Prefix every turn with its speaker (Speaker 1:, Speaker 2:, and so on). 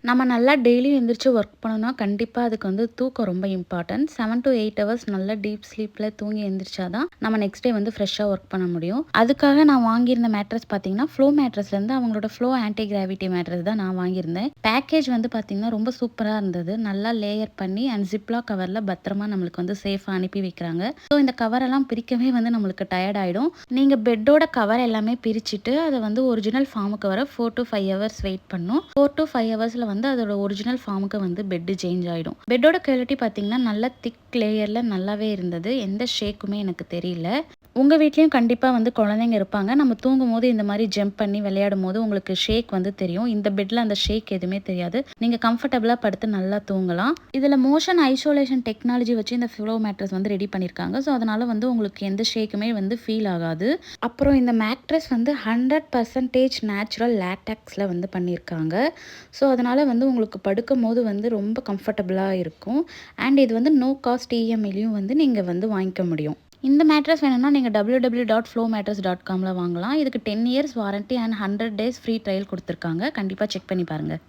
Speaker 1: நம்ம நல்லா டெய்லியும் எந்திரிச்சு ஒர்க் பண்ணோம்னா கண்டிப்பாக அதுக்கு வந்து தூக்கம் ரொம்ப இம்பார்ட்டன்ட். 7 to 8 ஹவர்ஸ் நல்லா டீப் ஸ்லீப்பில் தூங்கி எந்திரிச்சாதான் நம்ம நெக்ஸ்ட் டே வந்து ஃப்ரெஷ்ஷாக ஒர்க் பண்ண முடியும். அதுக்காக நான் வாங்கியிருந்த மேட்ரஸ் பார்த்தீங்கன்னா ஃப்ளோ மேட்ரஸ்லேருந்து அவங்களோட ஃப்ளோ ஆன்டி கிராவிட்டி மேட்ரஸ் தான் நான் வாங்கியிருந்தேன். பேக்கேஜ் வந்து பார்த்தீங்கன்னா ரொம்ப சூப்பராக இருந்தது. நல்லா லேயர் பண்ணி அண்ட் ஜிப்லா கவரில் பத்திரமா நம்மளுக்கு வந்து சேஃபாக அனுப்பி வைக்கிறாங்க. ஸோ இந்த கவரெல்லாம் பிரிக்கவே வந்து நம்மளுக்கு டயர்ட் ஆகிடும். நீங்கள் பெட்டோட கவர் எல்லாமே பிரிச்சுட்டு அதை வந்து ஒரிஜினல் ஃபார்முக்கு வர 4 to 5 ஹவர்ஸ் வெயிட் பண்ணும். 4 to 5 ஹவர்ஸில் வந்து அதோட ஒரிஜினல் ஃபார்முக்கு வந்து பெட் சேஞ்ச் ஆகிடும். பெட்டோட குவாலிட்டி பார்த்தீங்கன்னா நல்ல திக் லேயரில் நல்லாவே இருந்தது. எந்த ஷேக்குமே எனக்கு தெரியல. உங்கள் வீட்லேயும் கண்டிப்பாக வந்து குழந்தைங்க இருப்பாங்க. நம்ம தூங்கும் போது இந்த மாதிரி ஜம்ப் பண்ணி விளையாடும் போது உங்களுக்கு ஷேக் வந்து தெரியும். இந்த பெட்டில் அந்த ஷேக் எதுவுமே தெரியாது. நீங்கள் கம்ஃபர்டபுளாக படுத்து நல்லா தூங்கலாம். இதில் மோஷன் ஐசோலேஷன் டெக்னாலஜி வச்சு இந்த ஃப்ளோ மேட்ரஸ் வந்து ரெடி பண்ணியிருக்காங்க. ஸோ அதனால் வந்து உங்களுக்கு எந்த ஷேக்குமே வந்து ஃபீல் ஆகாது. அப்புறம் இந்த மேட்ரஸ் வந்து 100% நேச்சுரல் லேட்டக்ஸில் வந்து பண்ணியிருக்காங்க. ஸோ அதனால் வந்து உங்களுக்கு படுக்கும் போது வந்து ரொம்ப கம்ஃபர்டபுளாக இருக்கும். அண்ட் இது வந்து நோ காஸ்ட் இஎம்ஐலையும் வந்து நீங்கள் வந்து வாங்கிக்க முடியும். இந்த மேட்ரஸ் வேணும்னா நீங்கள் www.flowmattress.comல வாங்கலாம். இதுக்கு 10 years warranty and 100 days free trial கொடுத்துருக்காங்க. கண்டிப்பாக செக் பண்ணி பாருங்கள்.